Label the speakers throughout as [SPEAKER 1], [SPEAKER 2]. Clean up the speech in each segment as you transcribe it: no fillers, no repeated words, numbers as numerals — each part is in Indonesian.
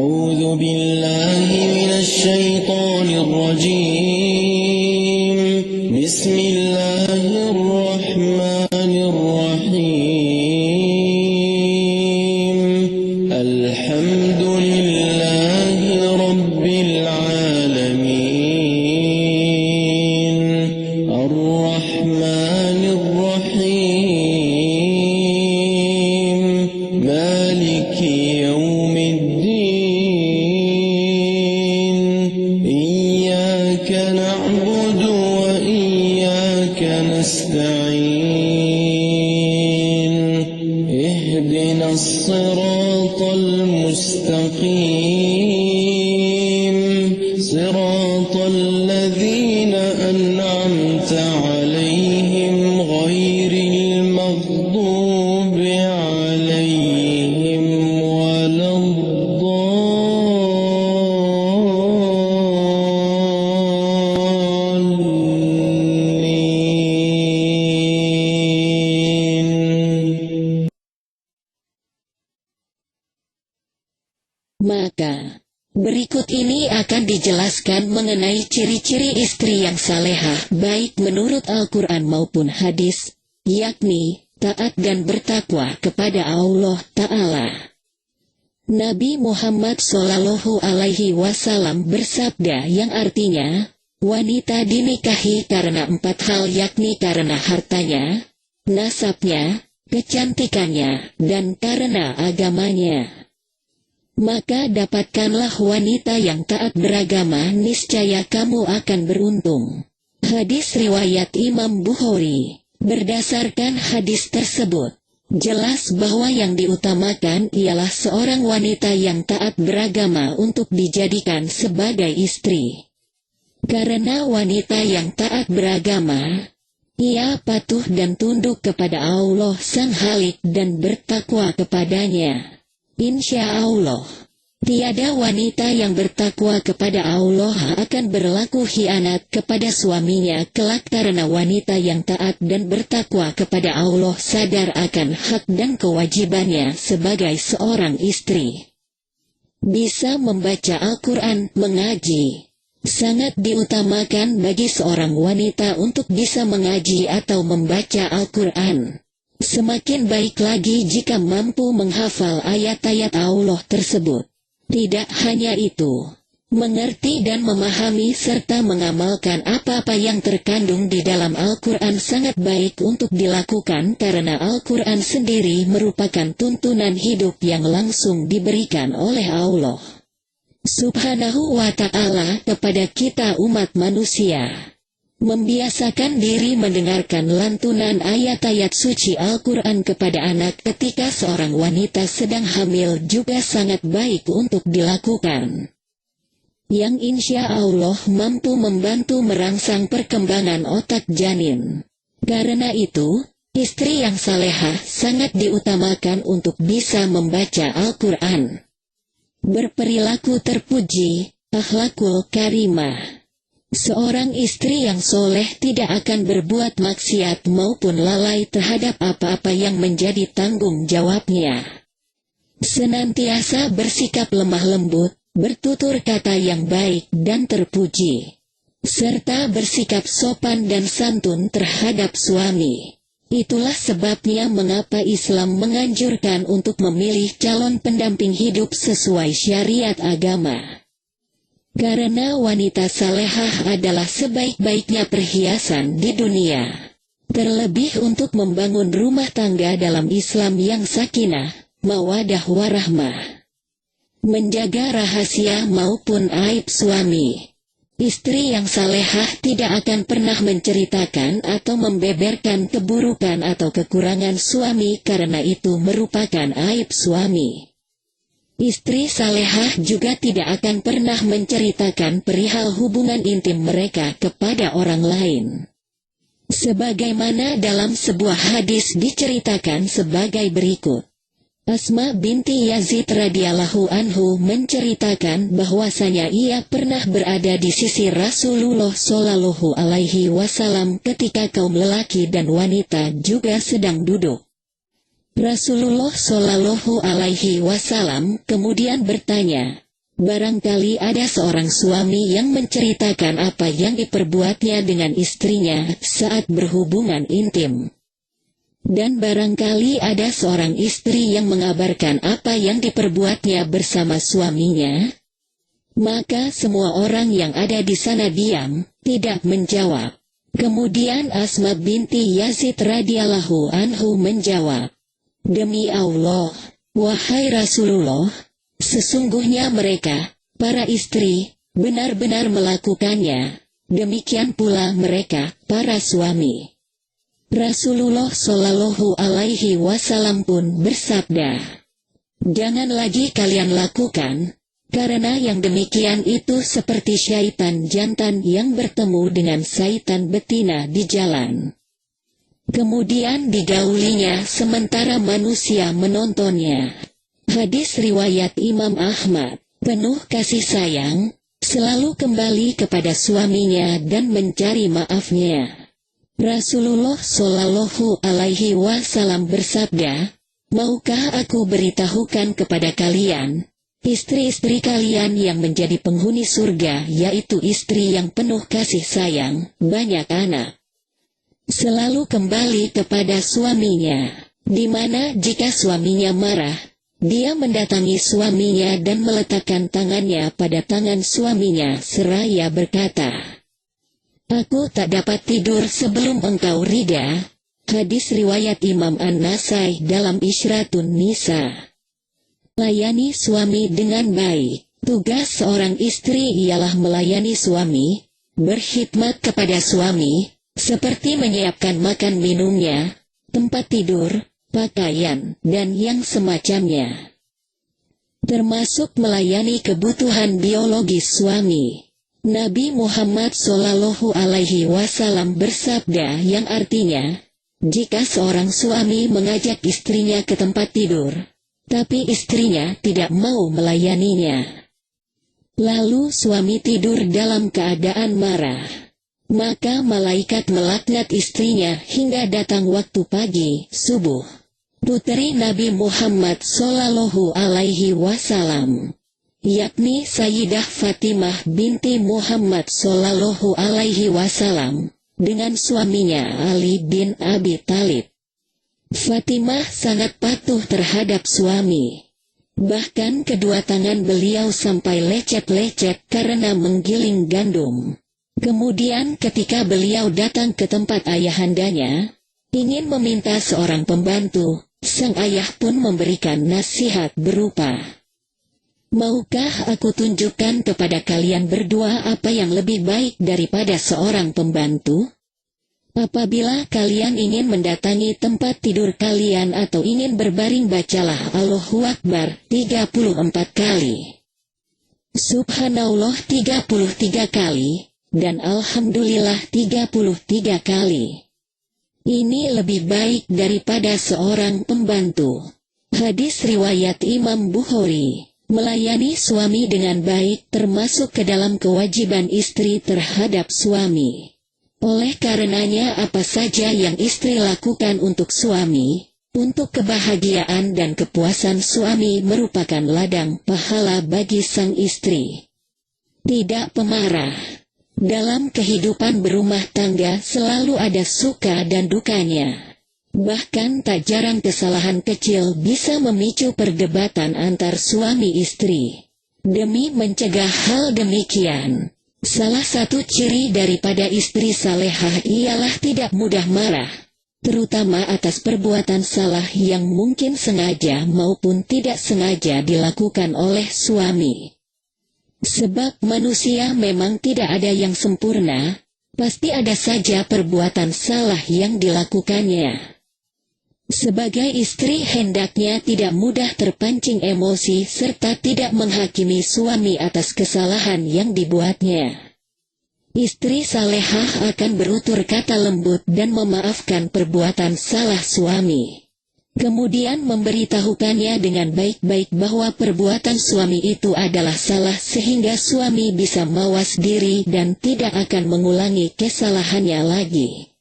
[SPEAKER 1] أعوذ بالله من الشيطان الرجيم. بسم الله الرحمن الرحيم. الحمد لله رب العالمين. الرحمن الرحيم. مالك يوم الدين. إياك نعبد وإياك نستعين. اهدنا الصراط المستقيم. صراط الذين أنعمت عليهم غير المغضوب عليهم ولا الضالين.
[SPEAKER 2] Maka, berikut ini akan dijelaskan mengenai ciri-ciri istri yang salehah, baik menurut Al-Quran maupun hadis, yakni, taat dan bertakwa kepada Allah Ta'ala. Nabi Muhammad SAW bersabda yang artinya, wanita dinikahi karena 4 hal, yakni karena hartanya, nasabnya, kecantikannya, dan karena agamanya. Maka dapatkanlah wanita yang taat beragama, niscaya kamu akan beruntung. Hadis riwayat Imam Bukhari. Berdasarkan hadis tersebut, jelas bahwa yang diutamakan ialah seorang wanita yang taat beragama untuk dijadikan sebagai istri. Karena wanita yang taat beragama, ia patuh dan tunduk kepada Allah Sang Halik dan bertakwa kepadanya. Insya Allah, tiada wanita yang bertakwa kepada Allah akan berlaku khianat kepada suaminya kelak, karena wanita yang taat dan bertakwa kepada Allah sadar akan hak dan kewajibannya sebagai seorang istri. Bisa membaca Al-Quran, mengaji. Sangat diutamakan bagi seorang wanita untuk bisa mengaji atau membaca Al-Quran. Semakin baik lagi jika mampu menghafal ayat-ayat Allah tersebut. Tidak hanya itu, mengerti dan memahami serta mengamalkan apa-apa yang terkandung di dalam Al-Quran sangat baik untuk dilakukan, karena Al-Quran sendiri merupakan tuntunan hidup yang langsung diberikan oleh Allah Subhanahu wa Ta'ala kepada kita umat manusia. Membiasakan diri mendengarkan lantunan ayat-ayat suci Al-Quran kepada anak ketika seorang wanita sedang hamil juga sangat baik untuk dilakukan, yang insya Allah mampu membantu merangsang perkembangan otak janin. Karena itu, istri yang salehah sangat diutamakan untuk bisa membaca Al-Quran, berperilaku terpuji, akhlakul karimah. Seorang istri yang soleh tidak akan berbuat maksiat maupun lalai terhadap apa-apa yang menjadi tanggung jawabnya. Senantiasa bersikap lemah lembut, bertutur kata yang baik dan terpuji, serta bersikap sopan dan santun terhadap suami. Itulah sebabnya mengapa Islam menganjurkan untuk memilih calon pendamping hidup sesuai syariat agama. Karena wanita salehah adalah sebaik-baiknya perhiasan di dunia. Terlebih untuk membangun rumah tangga dalam Islam yang sakinah, mawadah warahmah. Menjaga rahasia maupun aib suami. Istri yang salehah tidak akan pernah menceritakan atau membeberkan keburukan atau kekurangan suami, karena itu merupakan aib suami. Istri salehah juga tidak akan pernah menceritakan perihal hubungan intim mereka kepada orang lain. Sebagaimana dalam sebuah hadis diceritakan sebagai berikut. Asma binti Yazid radhiyallahu anhu menceritakan bahwasanya ia pernah berada di sisi Rasulullah Shallallahu alaihi wasallam ketika kaum lelaki dan wanita juga sedang duduk. Rasulullah Shallallahu alaihi wasallam kemudian bertanya, Barangkali ada seorang suami yang menceritakan apa yang diperbuatnya dengan istrinya saat berhubungan intim. Dan barangkali ada seorang istri yang mengabarkan apa yang diperbuatnya bersama suaminya. Maka semua orang yang ada di sana diam, tidak menjawab. Kemudian Asma binti Yazid radhiyallahu anhu menjawab, "Demi Allah, wahai Rasulullah, sesungguhnya mereka, para istri, benar-benar melakukannya. Demikian pula mereka, para suami." Rasulullah Shallallahu Alaihi Wasallam pun bersabda, "Jangan lagi kalian lakukan, karena yang demikian itu seperti syaitan jantan yang bertemu dengan syaitan betina di jalan. Kemudian digaulinya sementara manusia menontonnya." Hadis riwayat Imam Ahmad. Penuh kasih sayang, selalu kembali kepada suaminya dan mencari maafnya. Rasulullah Shallallahu Alaihi Wasallam bersabda, "Maukah aku beritahukan kepada kalian, istri-istri kalian yang menjadi penghuni surga, yaitu istri yang penuh kasih sayang, banyak anak, selalu kembali kepada suaminya, di mana jika suaminya marah, dia mendatangi suaminya dan meletakkan tangannya pada tangan suaminya seraya berkata, 'Aku tak dapat tidur sebelum engkau ridha.'" Hadis riwayat Imam An-Nasai dalam Isyratun Nisa. Layani suami dengan baik. Tugas seorang istri ialah melayani suami, berkhidmat kepada suami, seperti menyiapkan makan minumnya, tempat tidur, pakaian, dan yang semacamnya. Termasuk melayani kebutuhan biologis suami. Nabi Muhammad Shallallahu Alaihi Wasallam bersabda yang artinya, jika seorang suami mengajak istrinya ke tempat tidur, tapi istrinya tidak mau melayaninya, lalu suami tidur dalam keadaan marah, maka malaikat melaknat istrinya hingga datang waktu pagi, subuh. Putri Nabi Muhammad Shallallahu Alaihi Wasallam, yakni Sayyidah Fatimah binti Muhammad Shallallahu Alaihi Wasallam, dengan suaminya Ali bin Abi Thalib. Fatimah sangat patuh terhadap suami. Bahkan kedua tangan beliau sampai lecet-lecet karena menggiling gandum. Kemudian ketika beliau datang ke tempat ayahandanya, ingin meminta seorang pembantu, sang ayah pun memberikan nasihat berupa, "Maukah aku tunjukkan kepada kalian berdua apa yang lebih baik daripada seorang pembantu? Apabila kalian ingin mendatangi tempat tidur kalian atau ingin berbaring, bacalah Allahu Akbar 34 kali. Subhanallah 33 kali, dan Alhamdulillah 33 kali. Ini lebih baik daripada seorang pembantu." Hadis riwayat Imam Bukhari. Melayani suami dengan baik termasuk ke dalam kewajiban istri terhadap suami. Oleh karenanya apa saja yang istri lakukan untuk suami, untuk kebahagiaan dan kepuasan suami merupakan ladang pahala bagi sang istri. Tidak pemarah. Dalam kehidupan berumah tangga selalu ada suka dan dukanya. Bahkan tak jarang kesalahan kecil bisa memicu perdebatan antar suami istri. Demi mencegah hal demikian, salah satu ciri daripada istri salehah ialah tidak mudah marah, terutama atas perbuatan salah yang mungkin sengaja maupun tidak sengaja dilakukan oleh suami. Sebab manusia memang tidak ada yang sempurna, pasti ada saja perbuatan salah yang dilakukannya. Sebagai istri hendaknya tidak mudah terpancing emosi serta tidak menghakimi suami atas kesalahan yang dibuatnya. Istri salehah akan berutur kata lembut dan memaafkan perbuatan salah suami. Kemudian memberitahukannya dengan baik-baik bahwa perbuatan suami itu adalah salah sehingga suami bisa mawas diri dan tidak akan mengulangi kesalahannya lagi.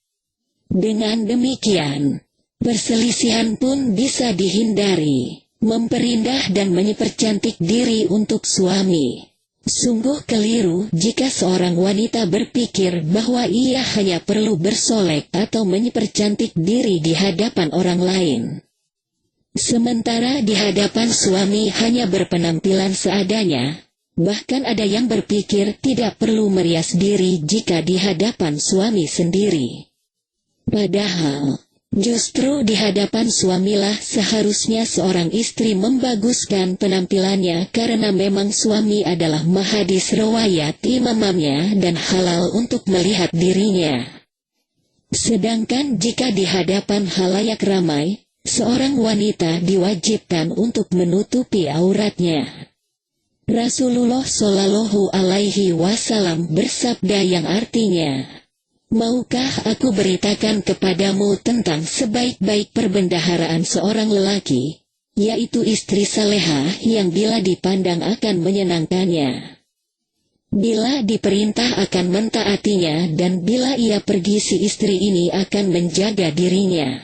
[SPEAKER 2] Dengan demikian, perselisihan pun bisa dihindari. memperindah dan mempercantik diri untuk suami. Sungguh keliru jika seorang wanita berpikir bahwa ia hanya perlu bersolek atau mempercantik diri di hadapan orang lain. Sementara di hadapan suami hanya berpenampilan seadanya. Bahkan ada yang berpikir tidak perlu merias diri jika di hadapan suami sendiri. Padahal, justru di hadapan suamilah seharusnya seorang istri membaguskan penampilannya karena memang suami adalah mahadis riwayat imamnya dan halal untuk melihat dirinya. Sedangkan jika di hadapan halayak ramai, seorang wanita diwajibkan untuk menutupi auratnya. Rasulullah Shallallahu Alaihi Wasallam bersabda yang artinya, "Maukah aku beritakan kepadamu tentang sebaik-baik perbendaharaan seorang lelaki, yaitu istri salehah yang bila dipandang akan menyenangkannya. Bila diperintah akan mentaatinya dan bila ia pergi si istri ini akan menjaga dirinya."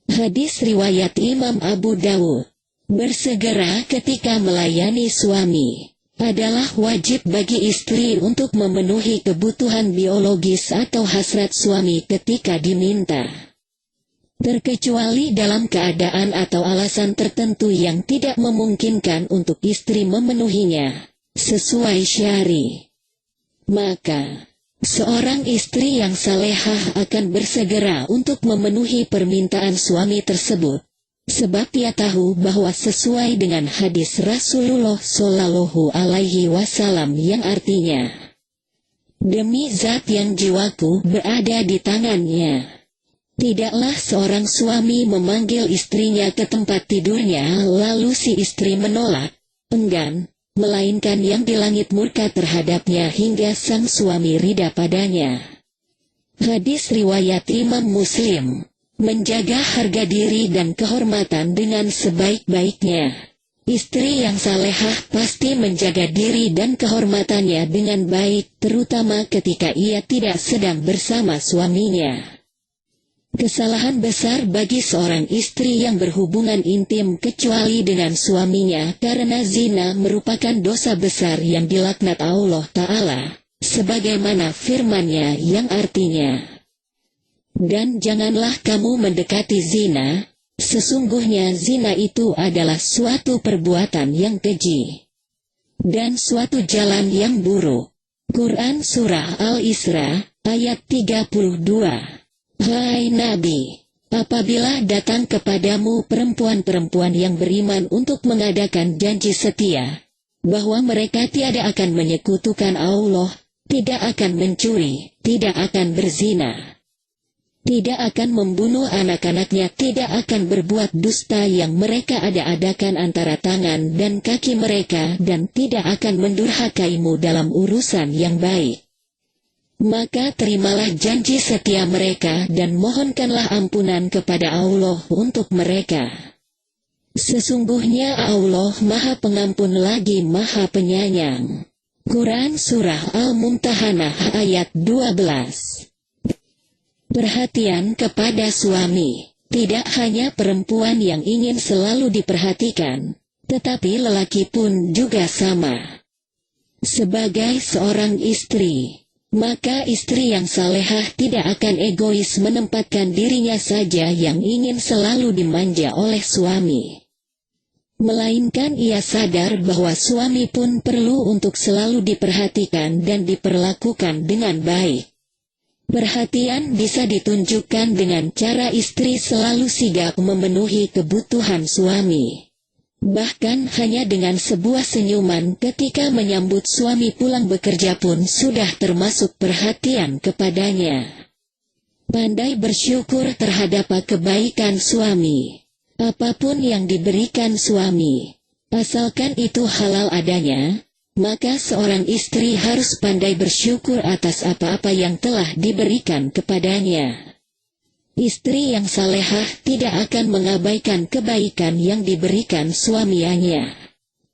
[SPEAKER 2] Hadis riwayat Imam Abu Dawud. Bersegera ketika melayani suami adalah wajib bagi istri untuk memenuhi kebutuhan biologis atau hasrat suami ketika diminta. Terkecuali dalam keadaan atau alasan tertentu yang tidak memungkinkan untuk istri memenuhinya sesuai syari. Maka, seorang istri yang salehah akan bersegera untuk memenuhi permintaan suami tersebut. Sebab ia tahu bahwa sesuai dengan hadis Rasulullah Shallallahu Alaihi Wasallam yang artinya, "Demi zat yang jiwaku berada di tangannya, tidaklah seorang suami memanggil istrinya ke tempat tidurnya lalu si istri menolak, enggan, melainkan yang di langit murka terhadapnya hingga sang suami ridha padanya." Hadis riwayat Imam Muslim. Menjaga harga diri dan kehormatan dengan sebaik-baiknya. Istri yang salehah pasti menjaga diri dan kehormatannya dengan baik, terutama ketika ia tidak sedang bersama suaminya. Kesalahan besar bagi seorang istri yang berhubungan intim kecuali dengan suaminya karena zina merupakan dosa besar yang dilaknat Allah Ta'ala, sebagaimana firman-Nya yang artinya, "Dan janganlah kamu mendekati zina, sesungguhnya zina itu adalah suatu perbuatan yang keji dan suatu jalan yang buruk." Quran Surah Al-Isra, ayat 32. Hai Nabi, apabila datang kepadamu perempuan-perempuan yang beriman untuk mengadakan janji setia, bahwa mereka tiada akan menyekutukan Allah, tidak akan mencuri, tidak akan berzina, tidak akan membunuh anak-anaknya, tidak akan berbuat dusta yang mereka ada-adakan antara tangan dan kaki mereka, dan tidak akan mendurhakaimu dalam urusan yang baik, maka terimalah janji setia mereka dan mohonkanlah ampunan kepada Allah untuk mereka. Sesungguhnya Allah Maha Pengampun lagi Maha Penyayang. Quran Surah Al-Mumtahanah ayat 12. Perhatian kepada suami. Tidak hanya perempuan yang ingin selalu diperhatikan, tetapi lelaki pun juga sama. Sebagai seorang istri, maka istri yang salehah tidak akan egois menempatkan dirinya saja yang ingin selalu dimanja oleh suami. Melainkan ia sadar bahwa suami pun perlu untuk selalu diperhatikan dan diperlakukan dengan baik. Perhatian bisa ditunjukkan dengan cara istri selalu sigap memenuhi kebutuhan suami. Bahkan hanya dengan sebuah senyuman ketika menyambut suami pulang bekerja pun sudah termasuk perhatian kepadanya. Pandai bersyukur terhadap kebaikan suami. Apapun yang diberikan suami, asalkan itu halal adanya, maka seorang istri harus pandai bersyukur atas apa-apa yang telah diberikan kepadanya. Istri yang salehah tidak akan mengabaikan kebaikan yang diberikan suaminya.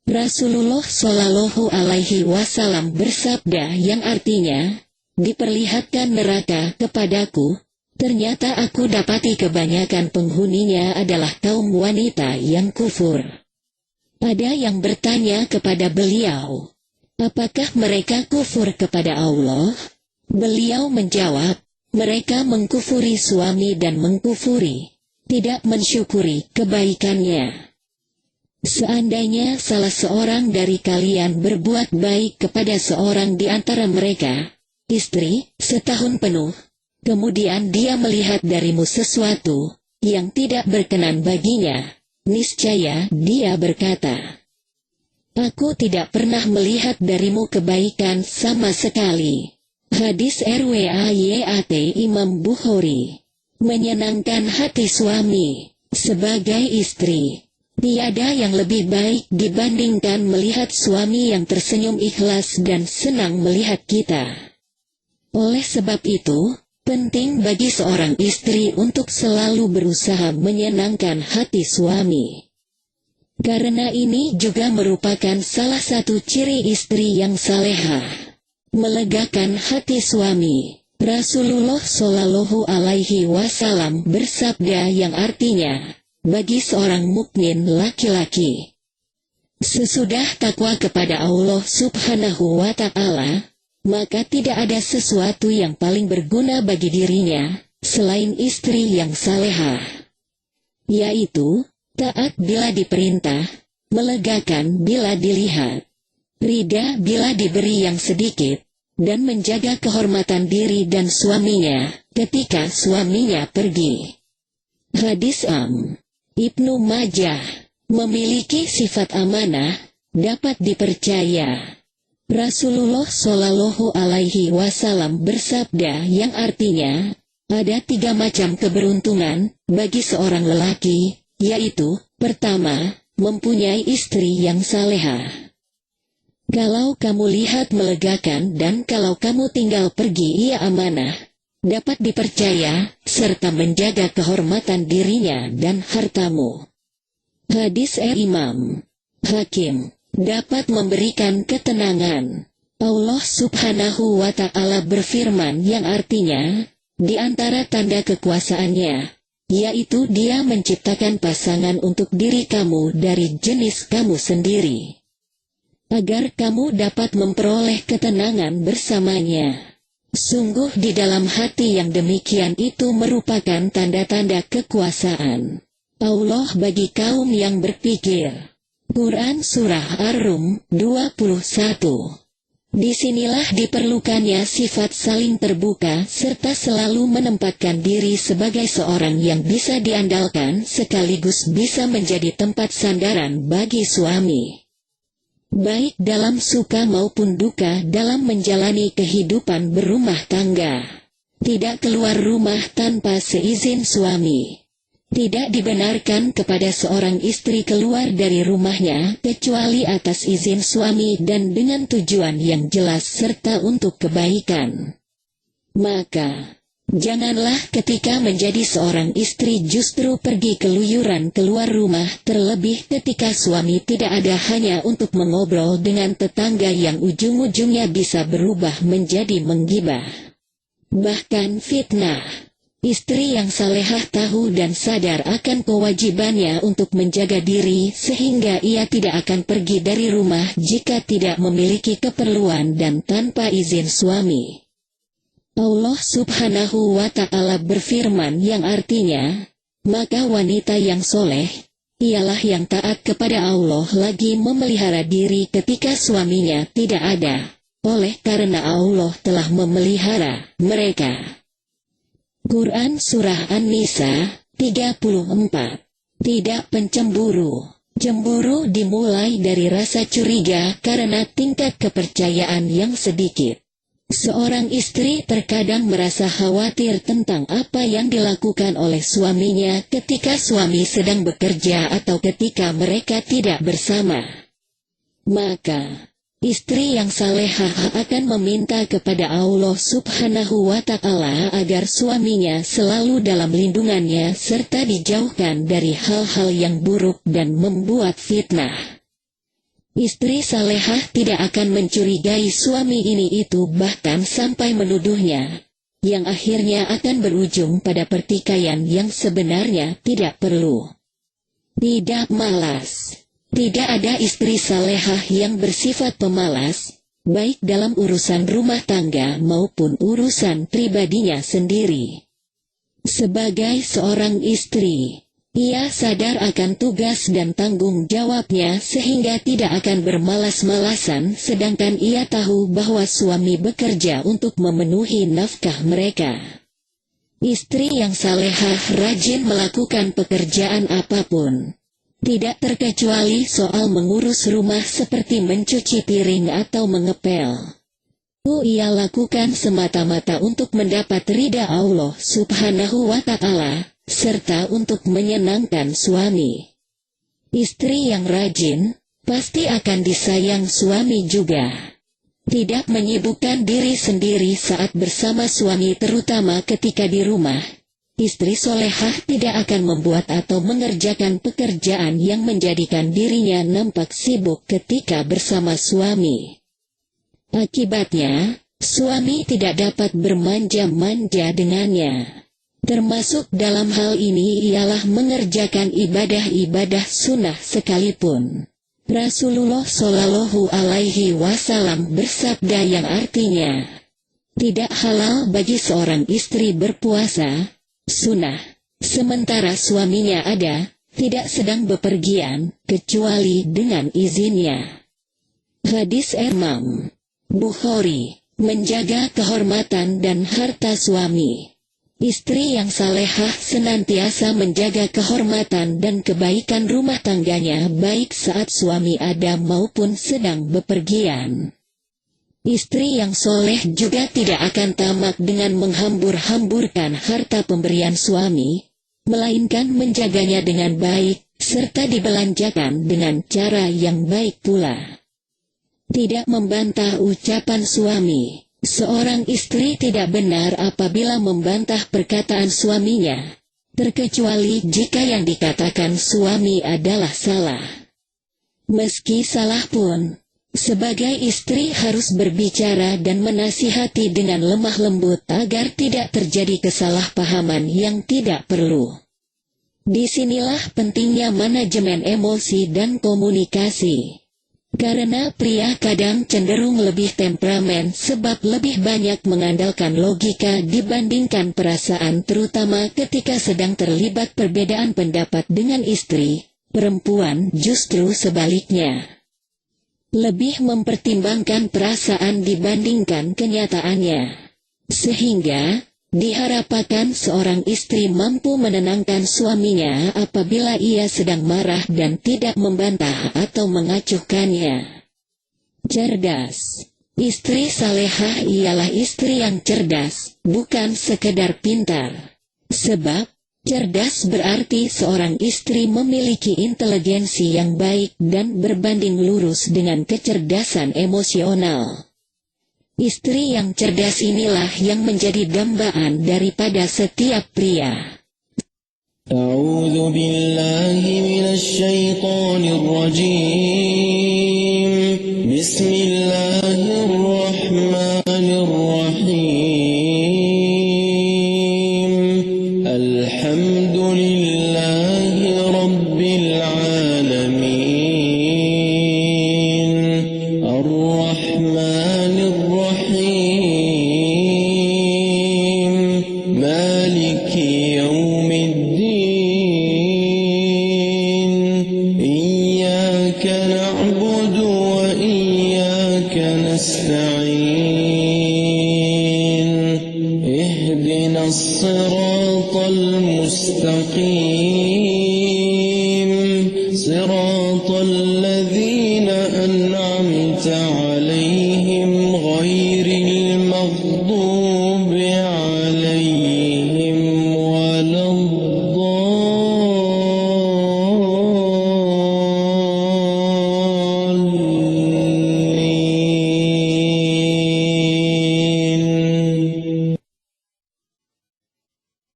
[SPEAKER 2] Rasulullah Shallallahu Alaihi Wasallam bersabda yang artinya, "Diperlihatkan neraka kepadaku, Ternyata aku dapati kebanyakan penghuninya adalah kaum wanita yang kufur. Ada yang bertanya kepada beliau, apakah mereka kufur kepada Allah? Beliau menjawab, mereka mengkufuri suami dan mengkufuri, tidak mensyukuri kebaikannya. Seandainya salah seorang dari kalian berbuat baik kepada seorang di antara mereka, istri, setahun penuh, kemudian dia melihat darimu sesuatu yang tidak berkenan baginya, niscaya dia berkata, aku tidak pernah melihat darimu kebaikan sama sekali. Hadis riwayat Imam Bukhari. Menyenangkan hati suami sebagai istri, tiada yang lebih baik dibandingkan melihat suami yang tersenyum ikhlas dan senang melihat kita. Oleh sebab itu, penting bagi seorang istri untuk selalu berusaha menyenangkan hati suami. Karena ini juga merupakan salah satu ciri istri yang salehah. Melegakan hati suami. Rasulullah Shallallahu Alaihi Wasallam bersabda yang artinya, bagi seorang mukmin laki-laki, sesudah takwa kepada Allah Subhanahu wa Ta'ala, maka tidak ada sesuatu yang paling berguna bagi dirinya selain istri yang salehah, yaitu taat bila diperintah, melegakan bila dilihat, rida bila diberi yang sedikit, dan menjaga kehormatan diri dan suaminya ketika suaminya pergi. Hadis Ibnu Majah. Memiliki sifat amanah, dapat dipercaya. Rasulullah Shallallahu Alaihi Wasallam bersabda yang artinya, ada 3 macam keberuntungan bagi seorang lelaki, yaitu, pertama, mempunyai istri yang salehah. Kalau kamu lihat melegakan dan kalau kamu tinggal pergi ia amanah, dapat dipercaya, serta menjaga kehormatan dirinya dan hartamu. Hadis Imam Hakim. Dapat memberikan ketenangan. Allah Subhanahu wa Ta'ala berfirman yang artinya, di antara tanda kekuasaannya, yaitu Dia menciptakan pasangan untuk diri kamu dari jenis kamu sendiri, agar kamu dapat memperoleh ketenangan bersamanya. Sungguh di dalam hati yang demikian itu merupakan tanda-tanda kekuasaan Allah bagi kaum yang berpikir. Quran Surah Ar-Rum 21. Disinilah diperlukannya sifat saling terbuka serta selalu menempatkan diri sebagai seorang yang bisa diandalkan sekaligus bisa menjadi tempat sandaran bagi suami, baik dalam suka maupun duka dalam menjalani kehidupan berumah tangga. Tidak keluar rumah tanpa seizin suami. Tidak dibenarkan kepada seorang istri keluar dari rumahnya kecuali atas izin suami dan dengan tujuan yang jelas serta untuk kebaikan. Maka, janganlah ketika menjadi seorang istri justru pergi keluyuran keluar rumah, terlebih ketika suami tidak ada hanya untuk mengobrol dengan tetangga yang ujung-ujungnya bisa berubah menjadi menggibah, bahkan fitnah. Istri yang salehah tahu dan sadar akan kewajibannya untuk menjaga diri sehingga ia tidak akan pergi dari rumah jika tidak memiliki keperluan dan tanpa izin suami. Allah Subhanahu wa Ta'ala berfirman yang artinya, maka wanita yang soleh, ialah yang taat kepada Allah lagi memelihara diri ketika suaminya tidak ada, oleh karena Allah telah memelihara mereka. Quran Surah An-Nisa 34. Tidak pencemburu. Cemburu dimulai dari rasa curiga karena tingkat kepercayaan yang sedikit. Seorang istri terkadang merasa khawatir tentang apa yang dilakukan oleh suaminya ketika suami sedang bekerja atau ketika mereka tidak bersama. Maka, istri yang salehah akan meminta kepada Allah Subhanahu wa Ta'ala agar suaminya selalu dalam lindungannya serta dijauhkan dari hal-hal yang buruk dan membuat fitnah. Istri salehah tidak akan mencurigai suami ini itu bahkan sampai menuduhnya. yang akhirnya akan berujung pada pertikaian yang sebenarnya tidak perlu. Tidak malas. Tidak ada istri salehah yang bersifat pemalas, baik dalam urusan rumah tangga maupun urusan pribadinya sendiri. Sebagai seorang istri, ia sadar akan tugas dan tanggung jawabnya sehingga tidak akan bermalas-malasan, sedangkan ia tahu bahwa suami bekerja untuk memenuhi nafkah mereka. Istri yang salehah rajin melakukan pekerjaan apapun, tidak terkecuali soal mengurus rumah seperti mencuci piring atau mengepel. Ia lakukan semata-mata untuk mendapat ridha Allah Subhanahu wa Ta'ala, serta untuk menyenangkan suami. Istri yang rajin pasti akan disayang suami juga. Tidak menyibukkan diri sendiri saat bersama suami, terutama ketika di rumah. Istri solehah tidak akan membuat atau mengerjakan pekerjaan yang menjadikan dirinya nampak sibuk ketika bersama suami. Akibatnya, suami tidak dapat bermanja-manja dengannya. Termasuk dalam hal ini ialah mengerjakan ibadah-ibadah sunnah sekalipun. Rasulullah Shallallahu Alaihi Wasallam bersabda yang artinya, tidak halal bagi seorang istri berpuasa sunnah sementara suaminya tidak sedang bepergian, kecuali dengan izinnya. Hadis Imam Bukhari. Menjaga kehormatan dan harta suami. Istri yang salehah senantiasa menjaga kehormatan dan kebaikan rumah tangganya, baik saat suami ada maupun sedang bepergian. Istri yang soleh juga tidak akan tamak dengan menghambur-hamburkan harta pemberian suami, melainkan menjaganya dengan baik, serta dibelanjakan dengan cara yang baik pula. Tidak membantah ucapan suami. Seorang istri tidak benar apabila membantah perkataan suaminya, terkecuali jika yang dikatakan suami adalah salah. Meski salah pun, sebagai istri harus berbicara dan menasihati dengan lemah lembut agar tidak terjadi kesalahpahaman yang tidak perlu. Disinilah pentingnya manajemen emosi dan komunikasi. Karena pria kadang cenderung lebih temperamen sebab lebih banyak mengandalkan logika dibandingkan perasaan, terutama ketika sedang terlibat perbedaan pendapat dengan istri. Perempuan justru sebaliknya, lebih mempertimbangkan perasaan dibandingkan kenyataannya. Sehingga diharapkan seorang istri mampu menenangkan suaminya apabila ia sedang marah dan tidak membantah atau mengacuhkannya. Cerdas. Istri salehah ialah istri yang cerdas, bukan sekedar pintar. Sebab, cerdas berarti seorang istri memiliki inteligensi yang baik dan berbanding lurus dengan kecerdasan emosional. Istri yang cerdas inilah yang menjadi dambaan daripada setiap pria.
[SPEAKER 1] A'udzu billahi minasy syaithanir rajim. Bismillahirrahmanirrahim. Alhamdulillahi rabbil alamin. Ar-Rahmanir Rahim. Maliki yaumiddin. Iyyaka na'budu wa iyyaka nasta'in. Ihdinas siratal mustaqim. Siratal ladzina an'amta 'alaihim ghairil